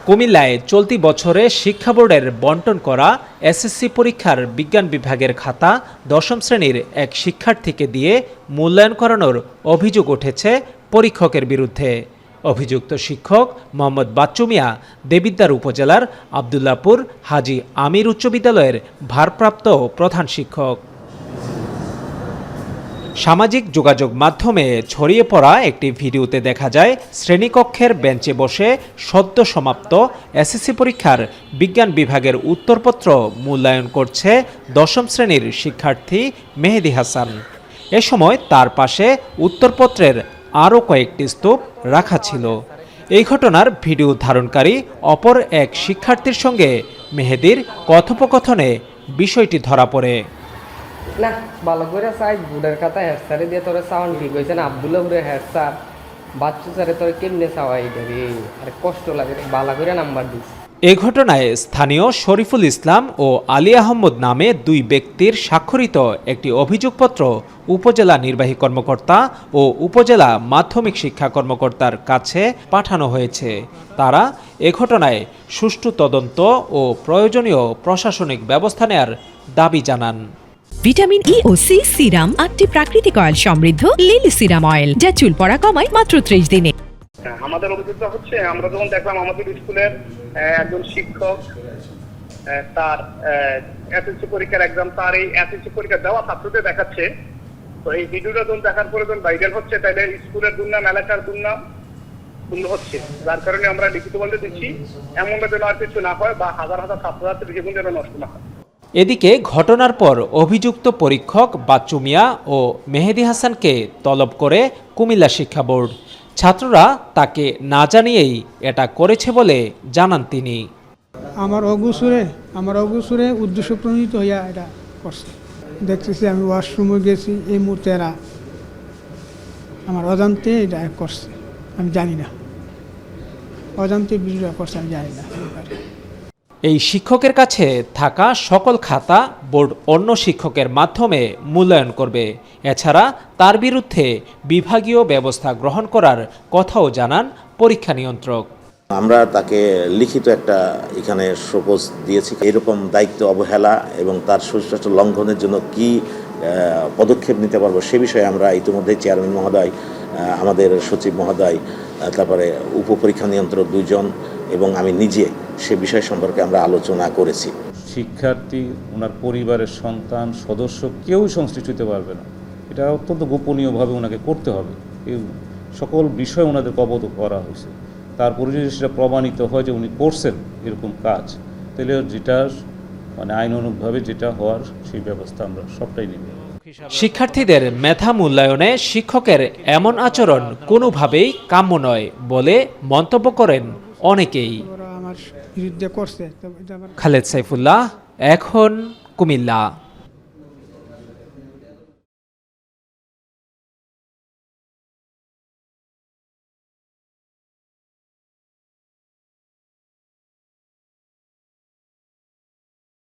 কুমিল্লায় চলতি বছরে শিক্ষা বোর্ডের বণ্টন করা এসএসসি পরীক্ষার বিজ্ঞান বিভাগের খাতা দশম শ্রেণীর এক শিক্ষার্থীকে দিয়ে মূল্যায়ন করানোর অভিযোগ উঠেছে পরীক্ষকের বিরুদ্ধে। অভিযুক্ত শিক্ষক মোহাম্মদ বাচ্চু মিয়া দেবিদ্বার উপজেলার আবদুল্লাপুর হাজী আমির উচ্চ বিদ্যালয়ের ভারপ্রাপ্ত প্রধান শিক্ষক। সামাজিক যোগাযোগ মাধ্যমে ছড়িয়ে পড়া একটি ভিডিওতে দেখা যায় শ্রেণীকক্ষের বেঞ্চে বসে সদ্য সমাপ্ত এসএসসি পরীক্ষার বিজ্ঞান বিভাগের উত্তরপত্র মূল্যায়ন করছে দশম শ্রেণীর শিক্ষার্থী মেহেদী হাসান। এ সময় তার পাশে উত্তরপত্রের আরও কয়েকটি স্তূপ রাখা ছিল। এই ঘটনার ভিডিও ধারণকারী অপর এক শিক্ষার্থীর সঙ্গে মেহেদীর কথোপকথনে বিষয়টি ধরা পড়ে। না ভালো করে চাই বুড়ের কথা হেড স্যারে দিয়ে তোর সাউন্ড ঠিক হয়েছে না আবদুল্লাহ বুড়ের হেড স্যার বাচ্চু স্যারে তোর কেমনে চাওয়াই দেবে আর কষ্ট লাগে ভালো করে নাম্বার দিস। এ ঘটনায় স্থানীয় শরীফুল ইসলাম ও আলী আহমদ নামে দুই ব্যক্তির স্বাক্ষরিত একটি অভিযোগপত্র উপজেলা নির্বাহী কর্মকর্তা ও উপজেলা মাধ্যমিক শিক্ষা কর্মকর্তার কাছে পাঠানো হয়েছে। তারা এ ঘটনায় সুষ্ঠু তদন্ত ও প্রয়োজনীয় প্রশাসনিক ব্যবস্থা নেয়ার দাবি জানান। ভিটামিন ই ও সি সিরাম 8টি প্রাকৃতিক অয়েল সমৃদ্ধ লিলি সিরাম অয়েল যা চুল পড়া কমায় মাত্র 30 দিনে। আমাদের অভিযোগটা হচ্ছে আমরা যখন দেখলাম আমাদের স্কুলের একজন শিক্ষক তার এসএসসি পরীক্ষার এক্সাম তার এই এসএসসি পরীক্ষা দেওয়া ছাত্রদের দেখাচ্ছে। তো এই ভিডিওটা যখন দেখার পরে যখন ভাইরাল হচ্ছে তাহলে স্কুলের দুর্নাম এলাকার দুর্নাম হচ্ছে, যার কারণে আমরা লিখিত বলতে দিচ্ছি এমনটা যেন আর কিছু না হয় বা হাজার হাজার ছাত্রছাত্রীর জীবন যেন নষ্ট না হয়। এদিকে ঘটনার পর অভিযুক্ত পরীক্ষক বাচ্চু মিয়া ও মেহেদী হাসানকে তলব করে কুমিল্লা শিক্ষা বোর্ড। ছাত্ররা তাকে না জানিয়েই এটা করেছে বলে জানান তিনি। আমার অগুসুরে উদ্দেশ্য প্রণীত হইয়া এটা করছে। দেখতেছি আমি ওয়াশরুমে গেছি, এই মুহূর্তে এরা আমার অজান্তে এটা করছে, আমি জানি না অজান্তে বিষয়টা করছে, আমি জানি না। এই শিক্ষকের কাছে থাকা সকল খাতা বোর্ড অন্য শিক্ষকের মাধ্যমে মূল্যায়ন করবে। এছাড়া তার বিরুদ্ধে বিভাগীয় ব্যবস্থা গ্রহণ করার কথাও জানান পরীক্ষা নিয়ন্ত্রক। আমরা তাকে লিখিত একটা এখানে শোকজ দিয়েছি। এরকম দায়িত্ব অবহেলা এবং তার সুস্পষ্ট লঙ্ঘনের জন্য কি পদক্ষেপ নিতে পারবো সে বিষয়ে আমরা ইতিমধ্যে চেয়ারম্যান মহোদয়, আমাদের সচিব মহোদয়, তারপরে উপপরীক্ষা নিয়ন্ত্রক 2 জন এবং আমি নিজে সে বিষয় সম্পর্কে আমরা আলোচনা করেছি। শিক্ষার্থী, ওনার পরিবারের সন্তান সদস্য কেউ সংশ্লিষ্ট হতে পারবে না। এটা অত্যন্ত গোপনীয়ভাবে ওনাকে করতে হবে। এই সকল বিষয় ওনাদেরকে অবগত করা হয়েছে। তারপরে যদি সেটা প্রমাণিত হয় যে উনি করছেন এরকম কাজ, তাহলে যেটা আইনানুগভাবে যেটা হওয়ার সেই ব্যবস্থা আমরা সবটাই নেব। শিক্ষার্থীদের মেধা মূল্যায়নে শিক্ষকের এমন আচরণ কোনোভাবেই কাম্য নয় বলে মন্তব্য করেন অনেকেই। আমার বিরুদ্ধে করছে। খালেদ সাইফুল্লাহ, এখন কুমিল্লা।